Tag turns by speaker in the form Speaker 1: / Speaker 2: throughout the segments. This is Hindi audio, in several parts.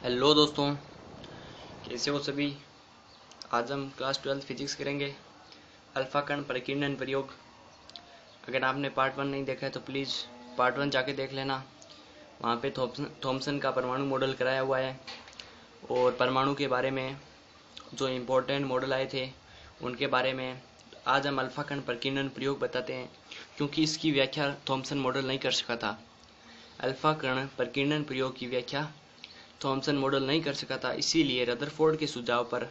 Speaker 1: हेलो दोस्तों, कैसे हो सभी। आज हम क्लास 12 फिजिक्स करेंगे। अल्फा कण प्रकीर्णन प्रयोग। अगर आपने पार्ट 1 नहीं देखा है तो प्लीज़ पार्ट 1 जाके देख लेना। वहाँ पे थॉमसन का परमाणु मॉडल कराया हुआ है और परमाणु के बारे में जो इम्पोर्टेंट मॉडल आए थे उनके बारे में आज हम अल्फा कण प्रकीर्णन प्रयोग बताते हैं, क्योंकि इसकी व्याख्या थॉमसन मॉडल नहीं कर सका था। अल्फा कण प्रकीर्णन प्रयोग की व्याख्या थॉमसन मॉडल नहीं कर सका था, इसीलिए रदरफोर्ड के सुझाव पर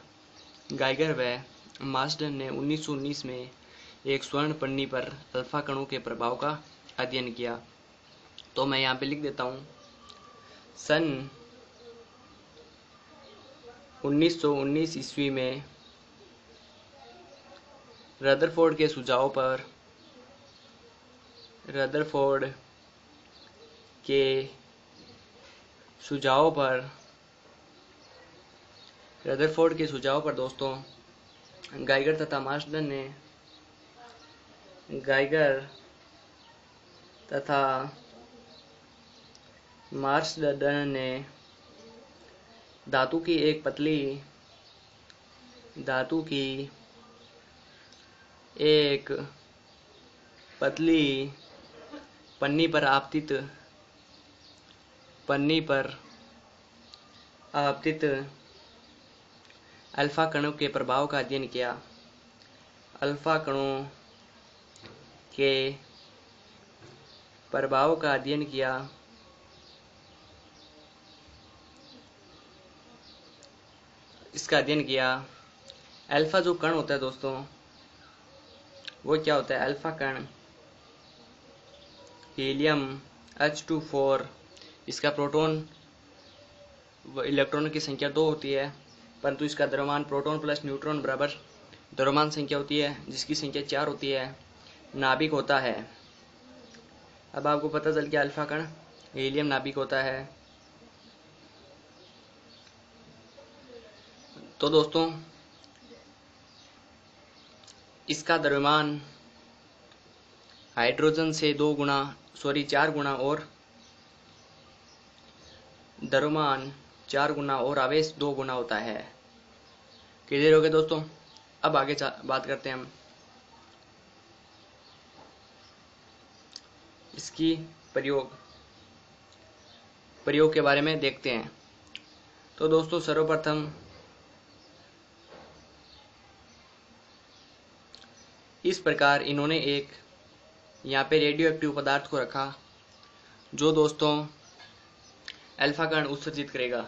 Speaker 1: गाइगर व मार्सडन ने 1919 में एक स्वर्ण पन्नी पर अल्फा कणों के प्रभाव का अध्ययन किया। तो मैं यहाँ पे लिख देता हूँ, सन 1919 ईस्वी में रदरफोर्ड के सुझाव पर रदरफोर्ड के सुझाव पर दोस्तों गाइगर तथा मार्सडन ने धातु की एक पतली पन्नी पर आपतित अल्फा कणों के प्रभाव का अध्ययन किया। अल्फा कणों के प्रभाव का अध्ययन किया। इसका अध्ययन किया। अल्फा जो कण होता है दोस्तों, वो क्या होता है। अल्फा कण हीलियम H2 4, इसका प्रोटॉन व इलेक्ट्रॉन की संख्या 2 होती है, परंतु इसका द्रव्यमान प्रोटॉन प्लस न्यूट्रॉन बराबर द्रव्यमान संख्या होती है, जिसकी संख्या 4 होती है। नाभिक होता है। अब आपको पता चल गया अल्फा कण हीलियम नाभिक होता है। तो दोस्तों इसका द्रव्यमान हाइड्रोजन से 4 गुना और द्रव्यमान 4 गुना और आवेश 2 गुना होता है। क्लियर हो गया दोस्तों। अब आगे बात करते हैं हम इसकी प्रयोग के बारे में देखते हैं। तो दोस्तों सर्वप्रथम इस प्रकार इन्होंने एक यहाँ पे रेडियो एक्टिव पदार्थ को रखा, जो दोस्तों अल्फा कण उत्सर्जित करेगा,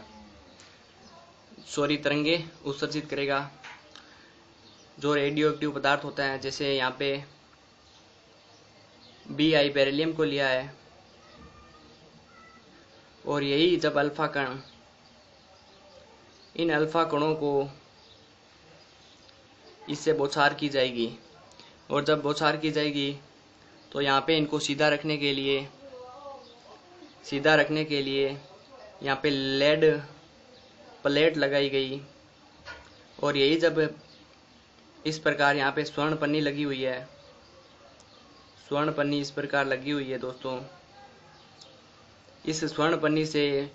Speaker 1: तरंगे उत्सर्जित करेगा। जो रेडियो एक्टिव पदार्थ होता है, जैसे यहाँ पे Bi बेरिलियम को लिया है, और यही जब इन अल्फा कणों को इससे बौछार की जाएगी, और जब बौछार की जाएगी तो यहाँ पे इनको सीधा रखने के लिए यहाँ पे लेड प्लेट लगाई गई। और यही जब इस प्रकार यहाँ पे स्वर्ण पन्नी लगी हुई है, इस प्रकार लगी हुई है दोस्तों। इस स्वर्ण पन्नी से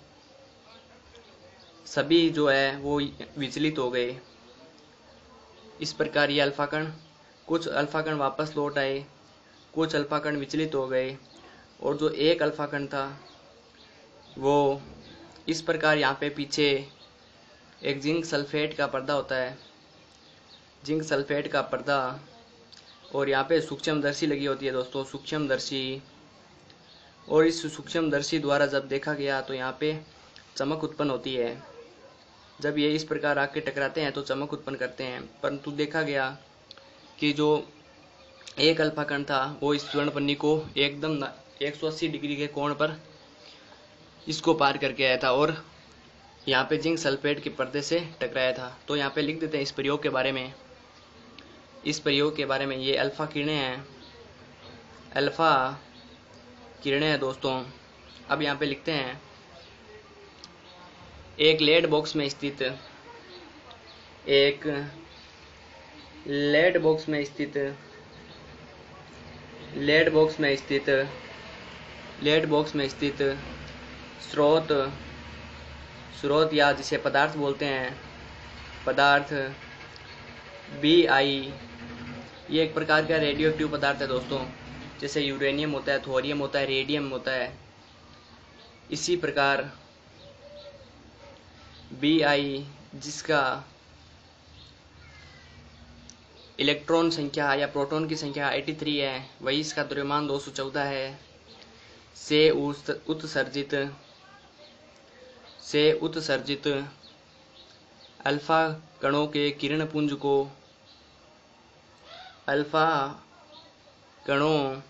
Speaker 1: सभी जो है वो विचलित हो गए। इस प्रकार ये कुछ अल्फा कण वापस लौट आए, कुछ अल्फा कण विचलित हो गए, और जो एक अल्फा कण था वो इस प्रकार यहाँ पे पीछे एक जिंक सल्फेट का पर्दा होता है, और यहाँ पे सूक्ष्मदर्शी लगी होती है दोस्तों, सूक्ष्मदर्शी। और इस सूक्ष्मदर्शी द्वारा जब देखा गया तो यहाँ पे चमक उत्पन्न होती है। जब ये इस प्रकार आके टकराते हैं तो चमक उत्पन्न करते हैं, परंतु देखा गया कि जो एक अल्फा कण था वो इस स्वर्ण पन्नी को एकदम 180 डिग्री के कोण पर इसको पार करके आया था, और यहाँ पे जिंक सल्फेट के पर्दे से टकराया था। तो यहाँ पे लिख देते हैं इस प्रयोग के बारे में। ये अल्फा किरणें हैं दोस्तों। अब यहाँ पे लिखते हैं, एक लेड बॉक्स में स्थित स्रोत या जिसे पदार्थ बोलते हैं, पदार्थ Bi, ये एक प्रकार का रेडियो एक्टिव पदार्थ है दोस्तों। जैसे यूरेनियम होता है, थोरियम होता है, रेडियम होता है, इसी प्रकार Bi जिसका इलेक्ट्रॉन संख्या या प्रोटॉन की संख्या 83 है, वही इसका द्रव्यमान 214 है, से उत्सर्जित अल्फा कणों के किरण पुंज को अल्फा कणों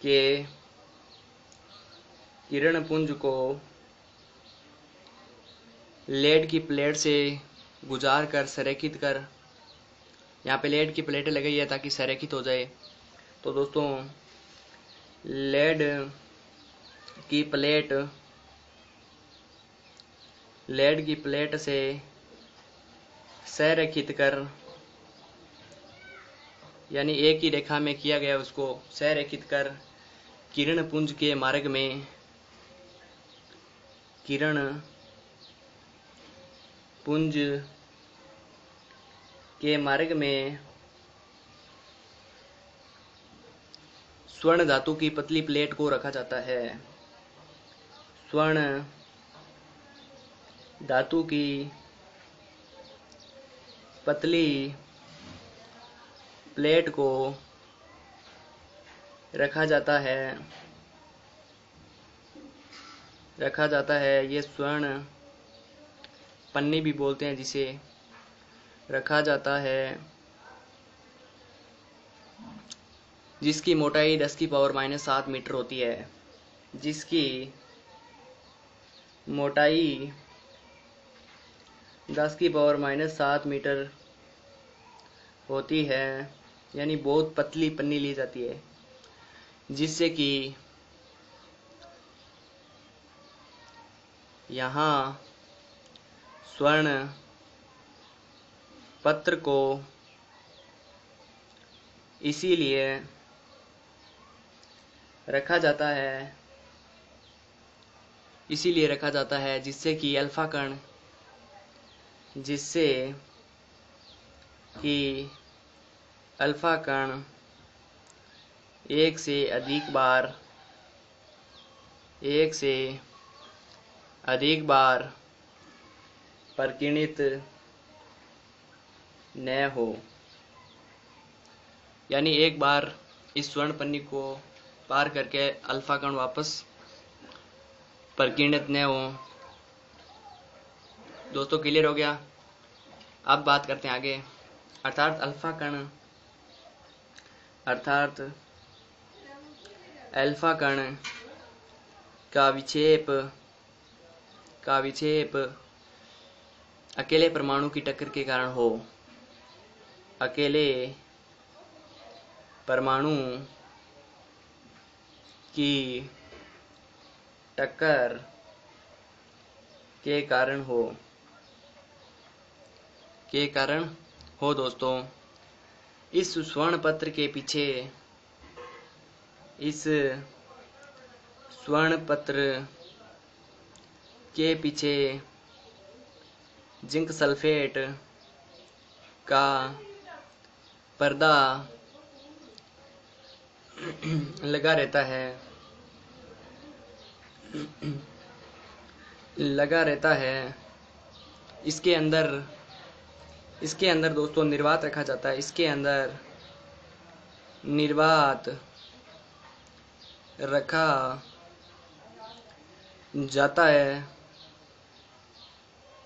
Speaker 1: के किरण पुंज को लेड की प्लेट से गुजार कर संरेखित कर, यहाँ पे लेड की प्लेटें लगाई है ताकि संरेखित हो जाए। तो दोस्तों लेड की प्लेट से संरेखित कर, यानी एक ही रेखा में किया गया उसको संरेखित कर किरण पुंज के मार्ग में स्वर्ण धातु की पतली प्लेट को रखा जाता है। स्वर्ण धातु की पतली प्लेट को रखा जाता है। ये स्वर्ण पन्नी भी बोलते हैं जिसे, रखा जाता है, जिसकी मोटाई 10⁻⁷ मीटर होती है। जिसकी मोटाई 10⁻⁷ मीटर होती है, यानी बहुत पतली पन्नी ली जाती है, जिससे कि यहाँ स्वर्ण पत्र को इसीलिए रखा जाता है जिससे कि अल्फा कण एक से अधिक बार परिकिणित न हो, यानी एक बार इस स्वर्ण पन्नी को पार करके अल्फा कण वापस परिकिणित न हो। दोस्तों क्लियर हो गया? अब बात करते हैं आगे, अर्थात अल्फा कण का विक्षेप अकेले परमाणु की टक्कर के कारण हो। अकेले परमाणु की टक्कर के कारण हो दोस्तों। इस स्वर्ण पत्र के पीछे जिंक सल्फेट का पर्दा लगा रहता है। इसके अंदर दोस्तों निर्वात रखा जाता है। इसके अंदर निर्वात रखा जाता है।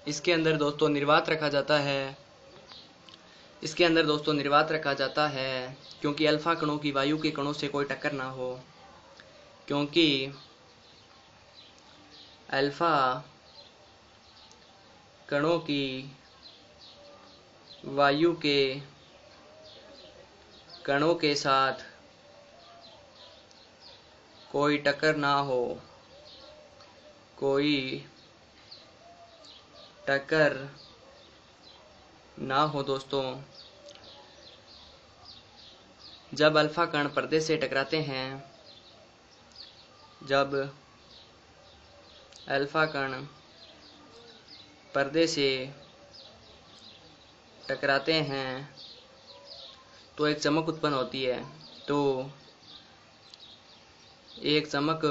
Speaker 1: इसके अंदर दोस्तों निर्वात रखा जाता है क्योंकि अल्फा कणों की वायु के कणों से कोई टक्कर ना हो। क्योंकि अल्फा कणों की वायु के कणों के साथ कोई टक्कर ना हो दोस्तों। जब अल्फा कण पर्दे से टकराते हैं, पर्दे से टकराते हैं तो एक चमक उत्पन्न होती है। तो एक चमक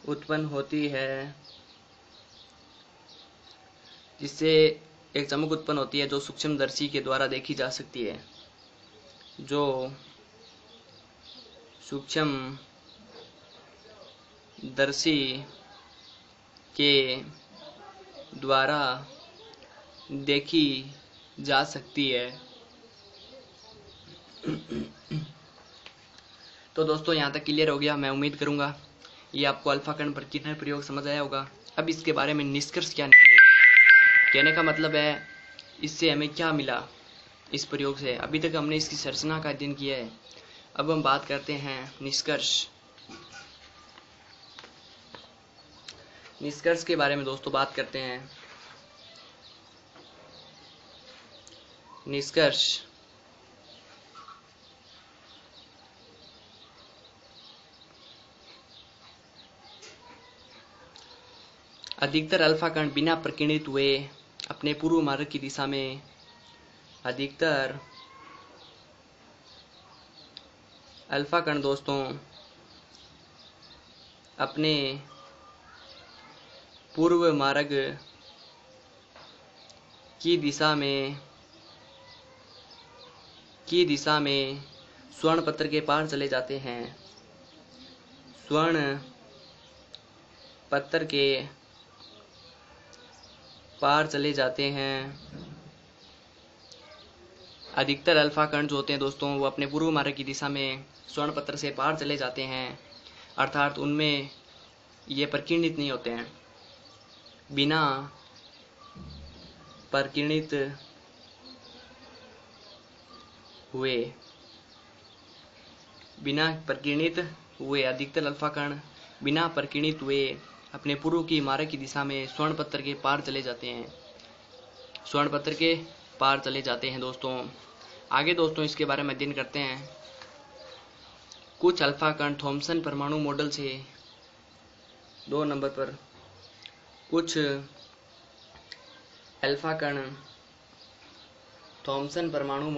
Speaker 1: उत्पन्न होती है जिससे एक चमक उत्पन्न होती है जो सूक्ष्मदर्शी के द्वारा देखी जा सकती है। जो सूक्ष्मदर्शी के द्वारा देखी जा सकती है। तो दोस्तों यहाँ तक क्लियर हो गया। मैं उम्मीद करूँगा ये आपको अल्फा कण प्रकीर्णन प्रयोग समझ आया होगा। अब इसके बारे में निष्कर्ष क्या निकले, कहने का मतलब है इससे हमें क्या मिला इस प्रयोग से। अभी तक हमने इसकी संरचना का अध्ययन किया है, अब हम बात करते हैं निष्कर्ष। निष्कर्ष के बारे में दोस्तों बात करते हैं। निष्कर्ष अधिकतर अल्फा कण बिना प्रकीर्णित हुए अपने पूर्व मार्ग की दिशा में, अधिकतर अल्फा कण दोस्तों अपने पूर्व मार्ग की दिशा में स्वर्ण पत्र के पार चले जाते हैं। स्वर्ण पत्र के पार चले जाते हैं। अधिकतर अल्फा कण जो होते हैं दोस्तों वो अपने पूर्व मार्ग की दिशा में स्वर्ण पत्र से पार चले जाते हैं, अर्थात उनमें ये प्रकीर्णित नहीं होते हैं। बिना प्रकीर्णित हुए अधिकतर अल्फा कण बिना प्रकीर्णित हुए अपने पूर्व की मार्ग की दिशा में स्वर्ण पत्र के पार चले जाते हैं। स्वर्ण पत्र के पार चले जाते हैं दोस्तों। आगे दोस्तों इसके बारे में अध्ययन करते हैं। कुछ अल्फा कण थॉमसन परमाणु मॉडल से 2 नंबर पर, कुछ अल्फा कण थॉमसन परमाणु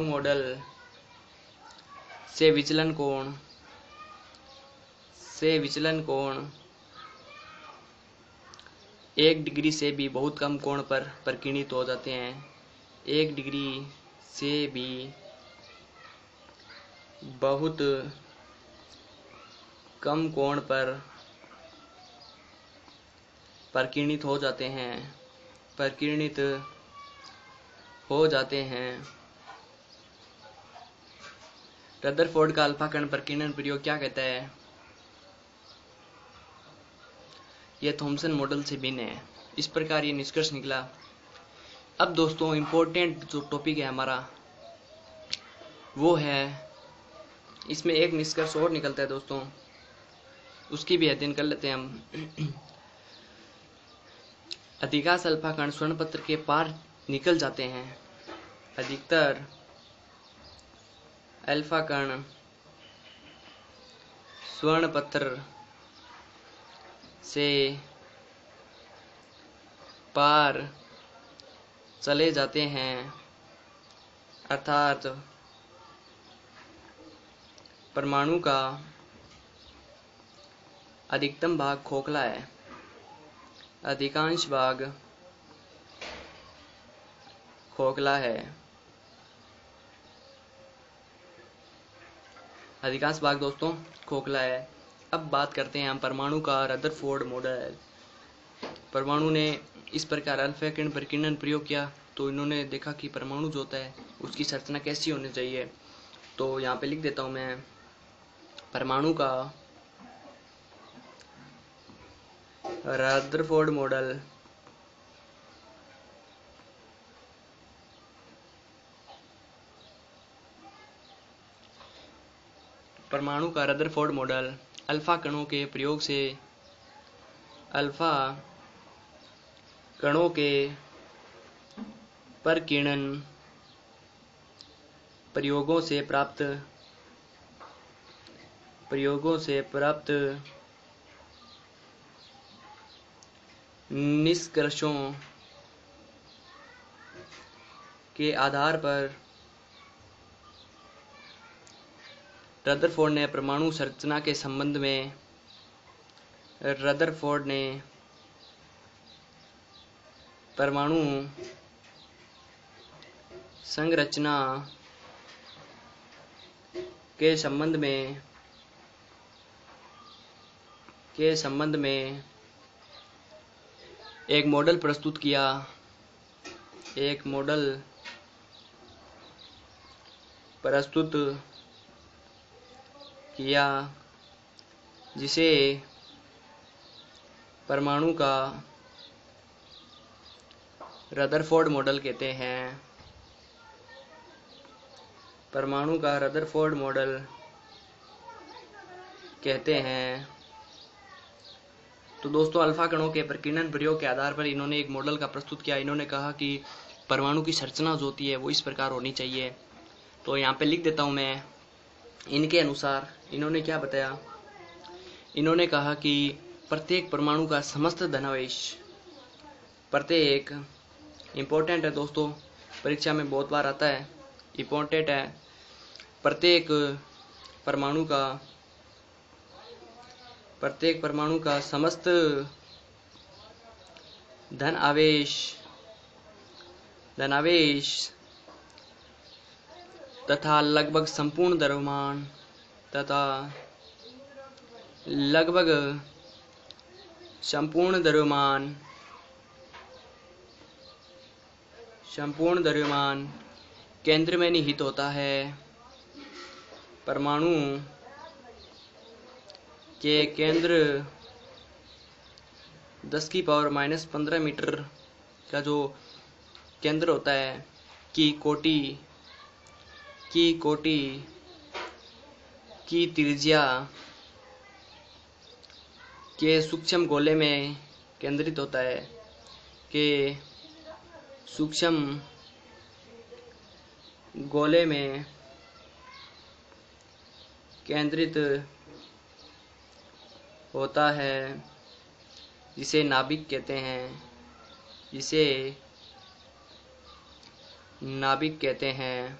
Speaker 1: मॉडल से विचलन कोण 1 डिग्री से भी बहुत कम कोण पर प्रकीर्णित हो जाते हैं। 1 डिग्री से भी बहुत कम कोण पर प्रकीर्णित हो जाते हैं। रदरफोर्ड का अल्फा कण प्रकीर्णन प्रयोग क्या कहता है? यह थॉमसन मॉडल से भिन्न है। इस प्रकार ये निष्कर्ष निकला। अब दोस्तों इम्पोर्टेंट जो टॉपिक है हमारा वो है, इसमें एक निष्कर्ष और निकलता है दोस्तों, उसकी भी अध्ययन कर लेते हैं हम। अधिकांश अल्फा कण स्वर्ण पत्र के पार निकल जाते हैं। अधिकतर अल्फा कण स्वर्ण पत्र से पार चले जाते हैं, अर्थात परमाणु का अधिकतम भाग खोखला है, अधिकांश भाग खोखला है। अधिकांश भाग दोस्तों खोखला है। अब बात करते हैं हम परमाणु का रदरफोर्ड मॉडल। परमाणु ने इस प्रकार अल्फा कण प्रकीर्णन प्रयोग किया तो इन्होंने देखा कि परमाणु जो होता है उसकी संरचना कैसी होनी चाहिए। तो यहाँ पे लिख देता हूँ मैं, परमाणु का रदरफोर्ड मॉडल अल्फा कणों के प्रयोग से अल्फा कणों के प्रकीर्णन प्रयोगों से प्राप्त प्रयोगों से प्राप्त निष्कर्षों के आधार पर रदरफोर्ड ने परमाणु संरचना के संबंध में परमाणु संरचना के संबंध में एक मॉडल प्रस्तुत किया जिसे परमाणु का रदरफोर्ड मॉडल कहते हैं। तो दोस्तों, अल्फा कणों के प्रकीर्णन प्रयोग के आधार पर इन्होंने एक मॉडल का प्रस्तुत किया। इन्होंने कहा कि परमाणु की संरचना जो होती है वो इस प्रकार होनी चाहिए। तो यहाँ पे लिख देता हूँ मैं। इनके अनुसार इन्होंने क्या बताया? इन्होंने कहा कि प्रत्येक परमाणु का समस्त धनावेश, प्रत्येक इम्पोर्टेंट है दोस्तों, परीक्षा में बहुत बार आता है, इम्पोर्टेंट है। प्रत्येक परमाणु का समस्त धनावेश तथा लगभग संपूर्ण द्रव्यमान केंद्र में निहित होता है। परमाणु के केंद्र 10⁻⁻15 मीटर का जो केंद्र होता है की कोटि की त्रिज्या के सूक्ष्म गोले में केंद्रित होता है। जिसे नाभिक कहते हैं।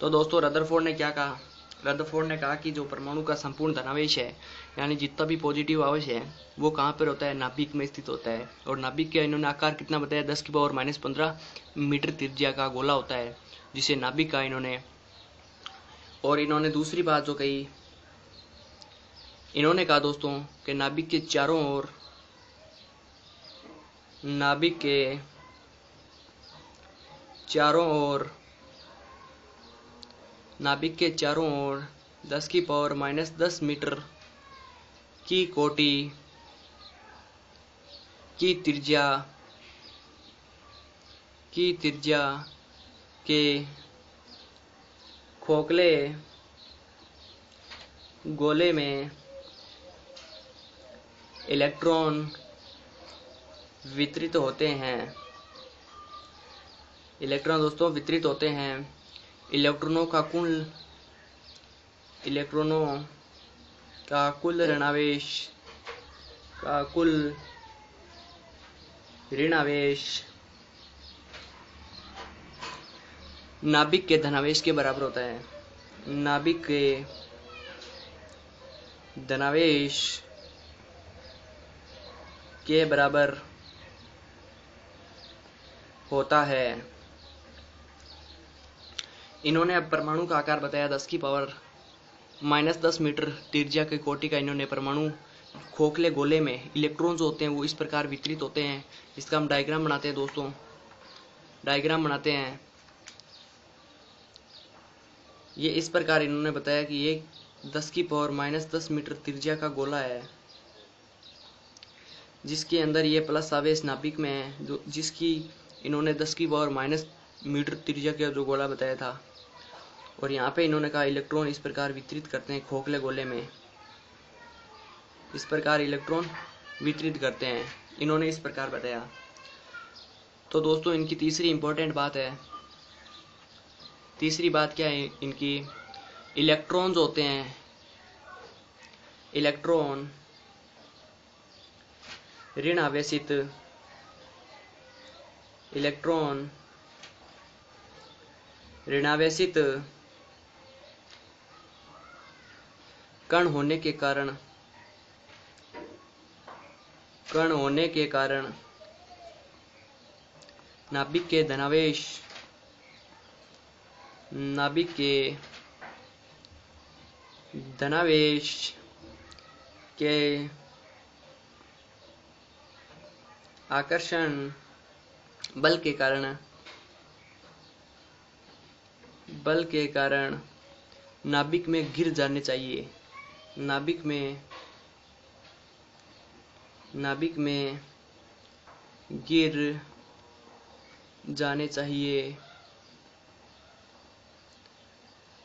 Speaker 1: तो दोस्तों, रदरफोर्ड ने क्या कहा? रदरफोर्ड ने कहा कि जो परमाणु का संपूर्ण धनावेश है, यानी जितना भी पॉजिटिव आवेश है, वो कहाँ पर होता है? नाभिक में स्थित होता है। और नाभिक का इन्होंने आकार कितना बताया? 10⁻⁻15 मीटर त्रिज्या का गोला होता है, जिसे नाभिक का इन्होंने। और इन्होंने दूसरी बात जो कही, इन्होंने कहा दोस्तों कि नाभिक के चारों ओर 10⁻⁻10 मीटर की कोटि की त्रिज्या के खोखले गोले में इलेक्ट्रॉन वितरित होते हैं। इलेक्ट्रॉनों का कुल ऋणावेश नाभिक के धनावेश के बराबर होता है। नाभिक के धनावेश के बराबर होता है। इन्होंने अब परमाणु का आकार बताया 10⁻⁻10 मीटर त्रिज्या के कोटि का। इन्होंने परमाणु खोखले गोले में इलेक्ट्रॉन जो होते हैं वो इस प्रकार वितरित होते हैं। इसका हम डायग्राम बनाते हैं दोस्तों। ये इस प्रकार इन्होंने बताया कि ये 10⁻⁻10 मीटर त्रिज्या का गोला है, जिसके अंदर ये प्लस आवेश नाभिक में है, जिसकी इन्होंने 10⁻⁻ मीटर त्रिज्या का जो गोला बताया था। और यहाँ पे इन्होंने कहा इलेक्ट्रॉन इस प्रकार वितरित करते हैं खोखले गोले में, इस प्रकार इलेक्ट्रॉन वितरित करते हैं, इन्होंने इस प्रकार बताया। तो दोस्तों, इनकी तीसरी इंपॉर्टेंट बात है। तीसरी बात क्या है इनकी? इलेक्ट्रॉन्स होते हैं, इलेक्ट्रॉन ऋण आवेशित, इलेक्ट्रॉन ऋणावेशित कण होने के कारण, कण होने के कारण नाभिक के धनावेश, नाभिक के धनावेश के आकर्षण बल के कारण, बल के कारण नाभिक में गिर जाने चाहिए, नाभिक में गिर जाने चाहिए,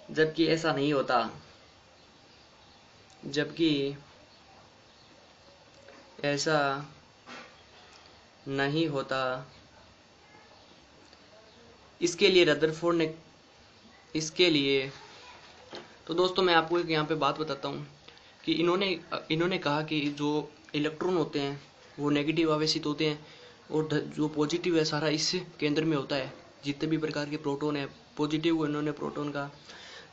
Speaker 1: जबकि ऐसा नहीं होता, जबकि ऐसा नहीं होता। इसके लिए रदरफोर्ड ने, इसके लिए तो दोस्तों मैं आपको एक यहाँ पे बात बताता हूँ कि इन्होंने कहा कि जो इलेक्ट्रॉन होते हैं वो नेगेटिव आवेशित होते हैं और जो पॉजिटिव है सारा इस केंद्र में होता है। जितने भी प्रकार के प्रोटॉन है, पॉजिटिव को इन्होंने प्रोटॉन का,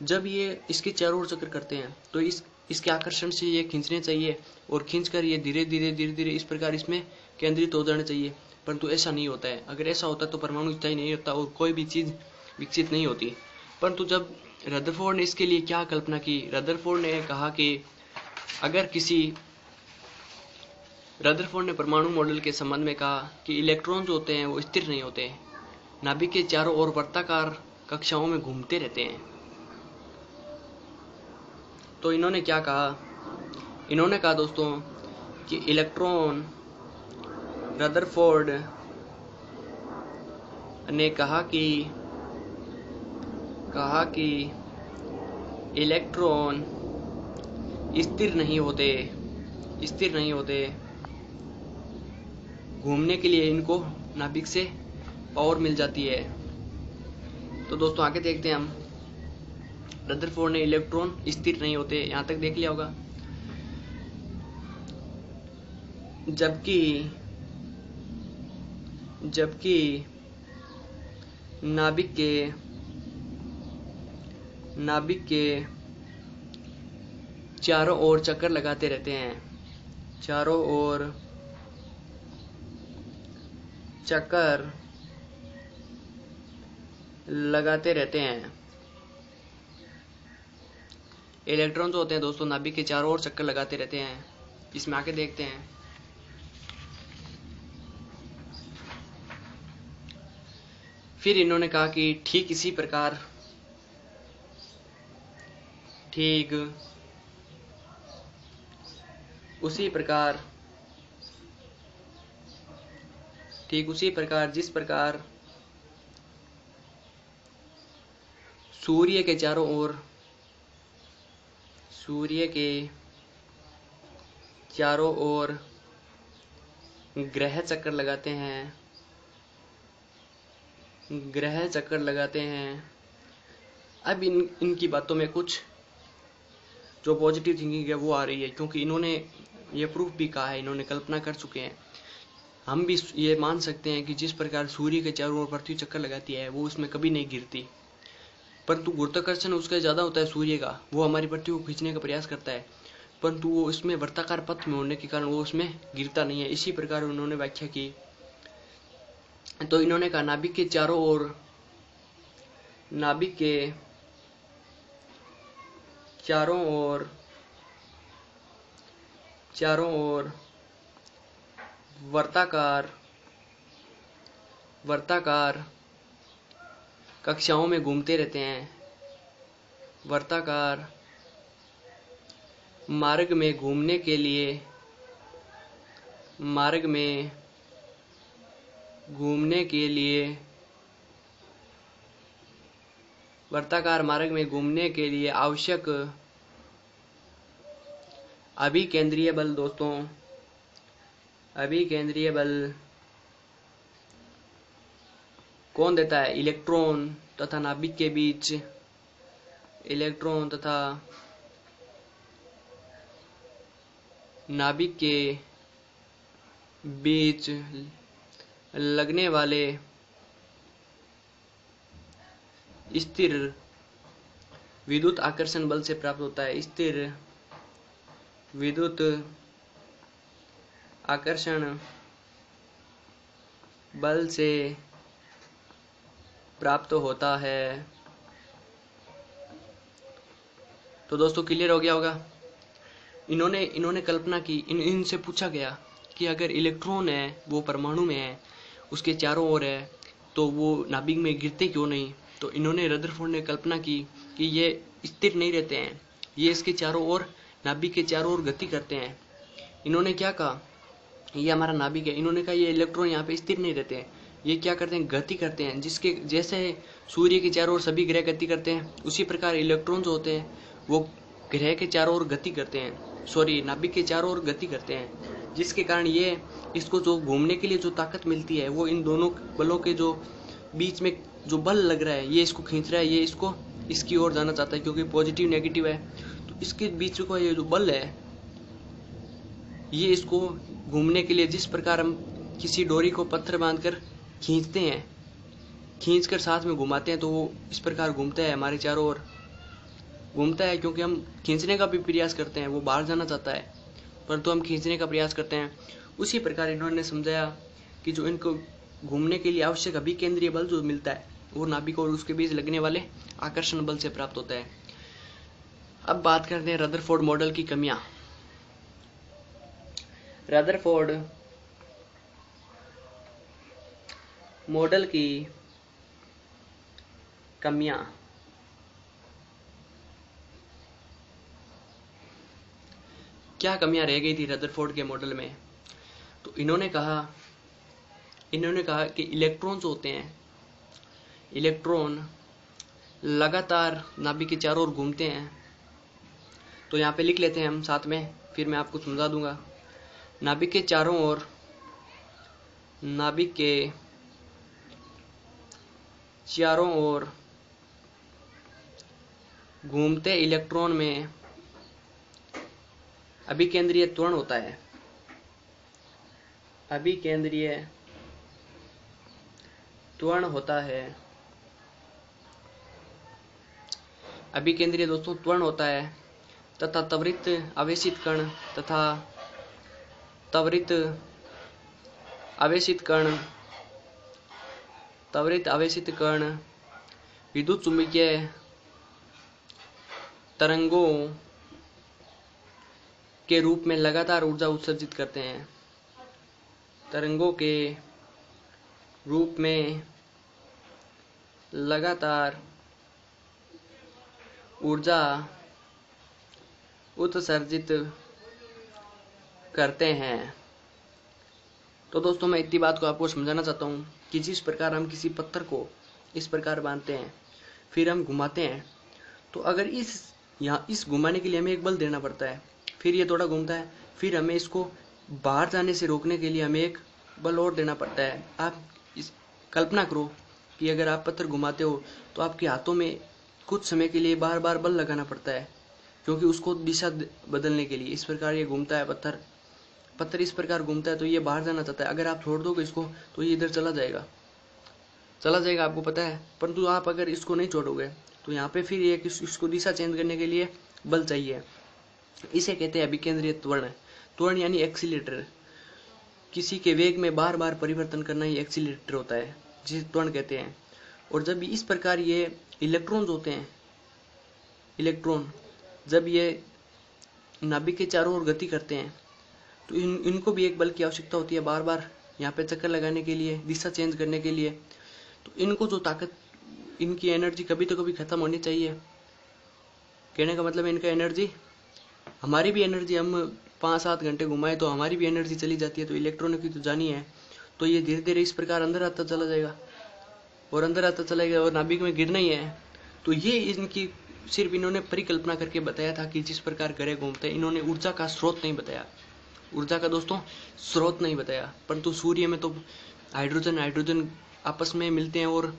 Speaker 1: जब ये इसके चारों ओर चक्कर करते हैं तो इसके आकर्षण से ये खींचने चाहिए और खींचकर ये धीरे धीरे इस प्रकार इसमें केंद्रित हो जाना चाहिए, परंतु ऐसा नहीं होता है। अगर ऐसा होता तो परमाणु स्थायी नहीं होता और कोई भी चीज विकसित नहीं होती। परंतु जब रदरफोर्ड ने इसके लिए क्या कल्पना की, रदरफोर्ड ने कहा कि अगर रदरफोर्ड ने परमाणु मॉडल के संबंध में कहा कि इलेक्ट्रॉन जो होते हैं वो स्थिर नहीं होते, नाभिक के चारों ओर वृत्ताकार कक्षाओं में घूमते रहते हैं। तो इन्होंने क्या कहा, इन्होंने कहा दोस्तों कि इलेक्ट्रॉन, रदरफोर्ड ने कहा कि इलेक्ट्रॉन स्थिर नहीं होते, घूमने के लिए इनको नाभिक से पावर मिल जाती है। तो दोस्तों आगे देखते हैं हम, रदरफोर्ड ने इलेक्ट्रॉन स्थिर नहीं होते, यहां तक देख लिया होगा। जबकि नाभिक के चारों ओर चक्कर लगाते रहते हैं, चारों ओर चक्कर लगाते रहते हैं। इलेक्ट्रॉन जो होते हैं दोस्तों नाभिक के चारों ओर चक्कर लगाते रहते हैं। इसमें आके देखते हैं, फिर इन्होंने कहा कि ठीक उसी प्रकार जिस प्रकार सूर्य के चारों ओर ग्रह चक्कर लगाते हैं। अब इनकी बातों में कुछ जो पॉजिटिव थिंकिंग है वो आ रही है, क्योंकि इन्होंने ये प्रूफ भी कहा है, इन्होंने कल्पना कर चुके हैं। हम भी ये मान सकते हैं कि जिस प्रकार सूर्य के चारों ओर पृथ्वी चक्कर लगाती है वो उसमें कभी नहीं गिरती, परंतु गुरुत्वाकर्षण उसका ज्यादा होता है सूर्य का, वो हमारी पृथ्वी को खींचने का प्रयास करता है, परंतु वो इसमें वृत्ताकार पथ में होने के कारण वो उसमें गिरता नहीं है। इसी प्रकार उन्होंने व्याख्या की। तो इन्होंने कहा नाभिक के चारों ओर वर्ताकार कक्षाओं में घूमते रहते हैं, वर्ताकार मार्ग में घूमने के लिए वर्ताकार मार्ग में घूमने के लिए आवश्यक अभिकेंद्रीय बल दोस्तों, अभिकेंद्रीय बल कौन देता है? इलेक्ट्रॉन तथा नाभिक के बीच इलेक्ट्रॉन तथा नाभिक के बीच लगने वाले स्थिर विद्युत आकर्षण बल से प्राप्त होता है। स्थिर विद्युत आकर्षण बल से प्राप्त होता है। तो दोस्तों क्लियर हो गया होगा। इन्होंने कल्पना की, इनसे पूछा गया कि अगर इलेक्ट्रॉन है वो परमाणु में है, उसके चारों ओर है, तो वो नाभिक में गिरते क्यों नहीं। तो इन्होंने रदरफोर्ड ने कल्पना की कि ये स्थिर नहीं रहते हैं, ये इसके चारों ओर, नाभिक के चारों ओर गति करते हैं। इन्होंने क्या कहा, ये हमारा नाभिक है, इन्होंने कहा ये इलेक्ट्रॉन यहाँ पे स्थिर नहीं रहते हैं, ये क्या करते हैं, गति करते हैं। जिसके जैसे सूर्य के चारों ओर सभी ग्रह गति करते हैं, उसी प्रकार इलेक्ट्रॉन जो होते हैं वो ग्रह के चारों ओर गति करते हैं, सॉरी नाभिक के चारों ओर गति करते हैं। जिसके कारण ये इसको जो घूमने के लिए जो ताकत मिलती है वो इन दोनों बलों के जो बीच में जो बल लग रहा है, ये इसको खींच रहा है, ये इसको इसकी ओर जाना चाहता है क्योंकि पॉजिटिव नेगेटिव है। तो इसके बीच का ये जो बल है ये इसको घूमने के लिए, जिस प्रकार हम किसी डोरी को पत्थर बांधकर खींचते हैं, खींचकर साथ में घुमाते हैं, तो वो इस प्रकार घूमता है, हमारे चारों ओर घूमता है। क्योंकि हम खींचने का भी प्रयास करते हैं, वो बाहर जाना चाहता है परंतु हम खींचने का प्रयास करते हैं। उसी प्रकार इन्होंने समझाया कि जो इनको घूमने के लिए आवश्यक अभिकेंद्रीय बल जो मिलता है वो नाभिक और उसके बीच लगने वाले आकर्षण बल से प्राप्त होता है। अब बात करते हैं रदरफोर्ड मॉडल की कमियां। रदरफोर्ड मॉडल की कमियां। क्या कमियां रह गई थी रदरफोर्ड के मॉडल में। तो इन्होंने कहा कि इलेक्ट्रॉन जो होते हैं, इलेक्ट्रॉन लगातार नाभिक के चारों ओर घूमते हैं। तो यहाँ पे लिख लेते हैं हम साथ में, फिर मैं आपको समझा दूंगा। नाभिक के चारों ओर, नाभिक के चारों ओर घूमते इलेक्ट्रॉन में अभिकेंद्रीय त्वरण होता है। अभिकेंद्रीय त्वरण होता है। अभिकेंद्रीय दोस्तों त्वरण होता है तथा त्वरित आवेशित कण तथा त्वरित आवेशित कण विद्युत चुंबकीय तरंगों के रूप में लगातार ऊर्जा उत्सर्जित करते हैं। तरंगों के रूप में लगातार ऊर्जा उत्सर्जित करते हैं। तो दोस्तों मैं इतनी बात को आपको समझाना चाहता हूँ कि जिस प्रकार हम किसी पत्थर को इस प्रकार बांधते हैं, फिर हम घुमाते हैं, तो अगर इस घुमाने के लिए हमें एक बल देना पड़ता है, फिर ये थोड़ा घूमता है, फिर हमें इसको बाहर जाने से रोकने के लिए हमें एक बल और देना पड़ता है। आप इस कल्पना करो कि अगर आप पत्थर घुमाते हो तो आपके हाथों में कुछ समय के लिए बार बार बल लगाना पड़ता है, क्योंकि उसको दिशा बदलने के लिए। इस प्रकार ये घूमता है पत्थर इस प्रकार घूमता है, तो ये बाहर जाना चाहता है। अगर आप छोड़ दोगे इसको तो ये इधर चला जाएगा, आपको पता है। परंतु आप अगर इसको नहीं छोड़ोगे तो यहाँ पे फिर ये इसको दिशा चेंज करने के लिए बल चाहिए। इसे कहते हैं अभिकेंद्रीय त्वरण यानी एक्सीलरेटर। किसी के वेग में बार बार परिवर्तन करना ही एक्सीलरेटर होता है, जिसे त्वरण कहते हैं। और जब इस प्रकार ये इलेक्ट्रॉन्स होते हैं, जब ये नाभिक के चारों ओर गति करते हैं, तो इनको भी एक बल की आवश्यकता होती है, बार बार यहाँ पे चक्कर लगाने के लिए, दिशा चेंज करने के लिए। तो इनको जो ताकत, इनकी एनर्जी कभी तो कभी खत्म होनी चाहिए। कहने का मतलब इनका एनर्जी, हमारी भी एनर्जी, हम 5-7 घंटे घुमाए तो हमारी भी एनर्जी चली जाती है, तो इलेक्ट्रॉनों की तो जानी है। तो ये धीरे धीरे इस प्रकार अंदर आता चला जाएगा और नाभिक में गिरना ही है। तो ये इनकी सिर्फ इन्होंने परिकल्पना करके बताया था कि जिस प्रकार ग्रह घूमते हैं। इन्होंने ऊर्जा का स्रोत नहीं बताया, परंतु सूर्य में तो हाइड्रोजन आपस में मिलते हैं और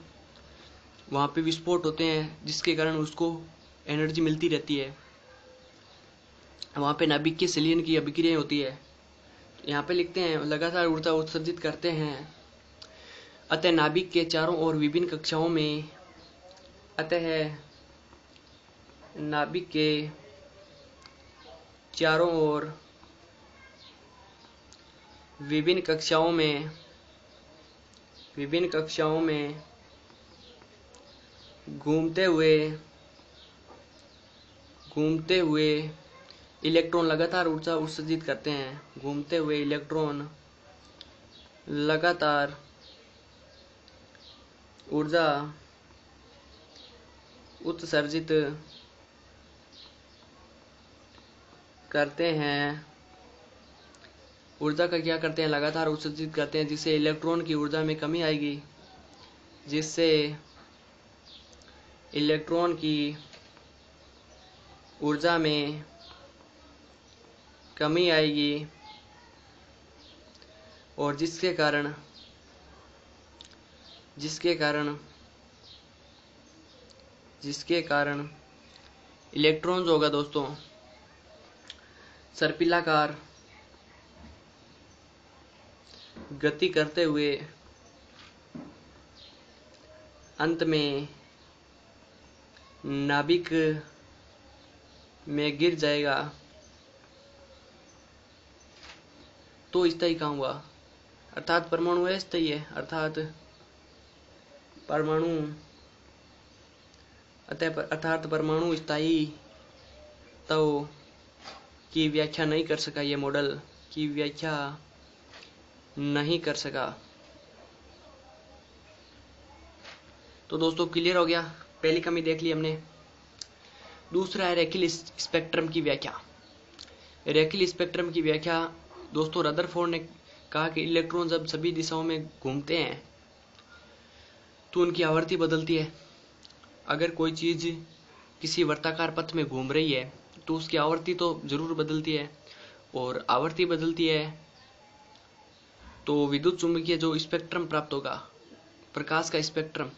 Speaker 1: वहाँ पे विस्फोट होते हैं, जिसके कारण उसको एनर्जी मिलती रहती है, वहाँ पे नाभिक के संलयन की अभिक्रिया होती है। यहाँ पे लिखते हैं लगातार ऊर्जा उत्सर्जित करते हैं, अतः नाभिक के चारों ओर विभिन्न कक्षाओं में अतः नाभिक के चारों ओर विभिन्न कक्षाओं में घूमते हुए इलेक्ट्रॉन लगातार ऊर्जा उत्सर्जित करते हैं। घूमते हुए इलेक्ट्रॉन लगातार ऊर्जा उत्सर्जित करते हैं। ऊर्जा का क्या करते हैं? लगातार उत्सर्जित करते हैं, जिससे इलेक्ट्रॉन की ऊर्जा में कमी आएगी, जिससे इलेक्ट्रॉन की ऊर्जा में कमी आएगी और जिसके कारण इलेक्ट्रॉन जो होगा दोस्तों सर्पिलाकार गति करते हुए अंत में नाभिक में गिर जाएगा। तो स्थायी कहाँ हुआ? अर्थात परमाणु अस्थायी है, अर्थात परमाणु स्थायी तो की व्याख्या नहीं कर सका, ये मॉडल की व्याख्या नहीं कर सका। तो दोस्तों क्लियर हो गया, पहली कमी देख ली हमने। दूसरा है रेखीय स्पेक्ट्रम की व्याख्या। रेखीय स्पेक्ट्रम की व्याख्या दोस्तों रदरफोर्ड ने कहा कि इलेक्ट्रॉन जब सभी दिशाओं में घूमते हैं तो उनकी आवृत्ति बदलती है। अगर कोई चीज किसी वर्ताकार पथ में घूम रही है तो उसकी आवृत्ति तो जरूर बदलती है, और आवृत्ति बदलती है तो विद्युत चुंबकीय जो स्पेक्ट्रम प्राप्त होगा, प्रकाश का स्पेक्ट्रम,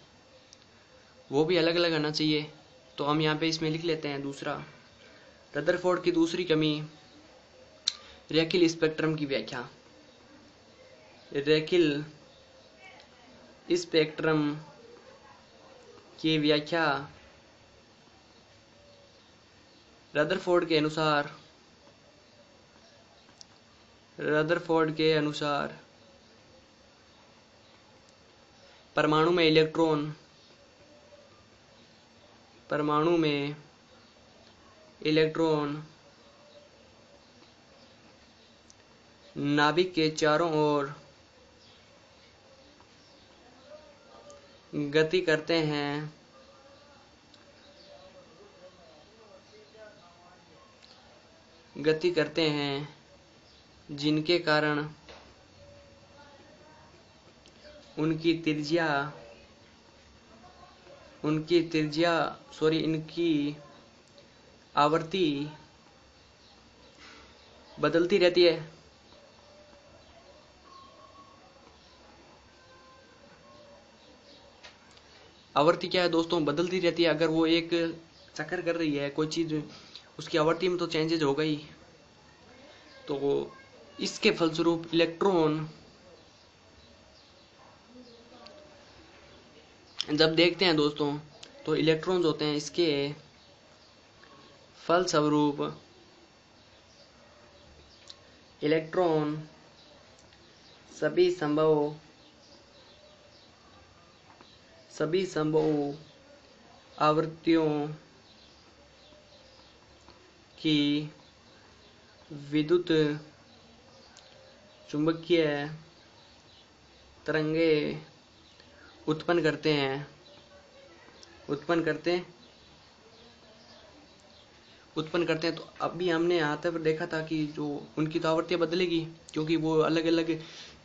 Speaker 1: वो भी अलग अलग आना चाहिए। तो हम यहाँ पे इसमें लिख लेते हैं दूसरा, रदरफोर्ड की दूसरी कमी रेखीय स्पेक्ट्रम की व्याख्या। रेखीय स्पेक्ट्रम की व्याख्या रदरफोर्ड के अनुसार परमाणु में इलेक्ट्रॉन नाभिक के चारों ओर गति करते हैं, जिनके कारण इनकी आवृत्ति बदलती रहती है। आवृत्ति क्या है दोस्तों? बदलती रहती है। अगर वो एक चक्कर कर रही है कोई चीज, उसकी आवृत्ति में तो चेंजेज होगा ही। तो इसके फलस्वरूप इलेक्ट्रॉन जब देखते हैं दोस्तों तो इलेक्ट्रॉन्स होते हैं, इसके फलस्वरूप इलेक्ट्रॉन सभी संभव आवृत्तियों की विद्युत चुंबकीय तरंगे उत्पन्न करते हैं। तो अभी हमने यहाँ तक देखा था कि जो उनकी तो आवृत्ति बदलेगी, क्योंकि वो अलग अलग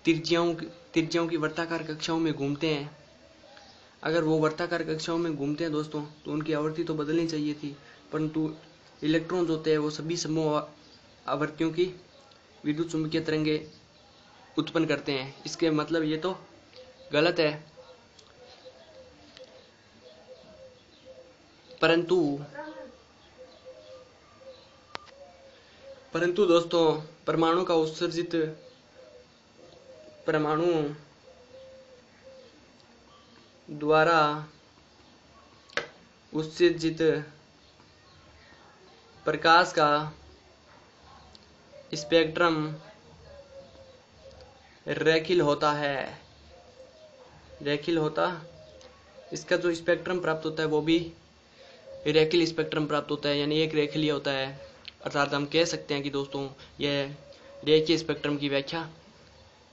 Speaker 1: त्रिज्याओं की वर्ताकार कक्षाओं में घूमते हैं। अगर वो वर्ताकार कक्षाओं में घूमते हैं दोस्तों तो उनकी आवृत्ति तो बदलनी चाहिए थी, परंतु इलेक्ट्रॉन्स होते हैं वो सभी समूह आवृत्तियों की विद्युत चुंबकीय तरंगे उत्पन्न करते हैं। इसके मतलब ये तो गलत है, परंतु परंतु दोस्तों परमाणु का उत्सर्जित परमाणु द्वारा उत्सर्जित प्रकाश का स्पेक्ट्रम रेखीय होता है। इसका जो स्पेक्ट्रम प्राप्त होता है वो भी रेखीय स्पेक्ट्रम प्राप्त होता है, यानी एक रेखीय होता है। अर्थात हम कह सकते हैं कि दोस्तों यह रेखीय स्पेक्ट्रम की व्याख्या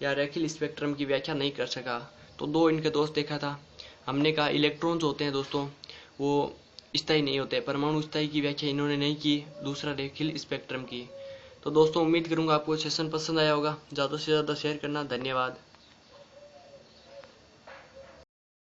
Speaker 1: या रेखीय स्पेक्ट्रम की व्याख्या नहीं कर सका। तो दो इनके दोष देखा था। हमने कहा इलेक्ट्रॉन्स होते हैं दोस्तों वो स्थायी नहीं होते, परमाणु स्थायी की व्याख्या इन्होंने नहीं की, दूसरा रेखीय स्पेक्ट्रम की। तो दोस्तों उम्मीद करूंगा आपको सेशन पसंद आया होगा। ज़्यादा से ज़्यादा शेयर करना। धन्यवाद।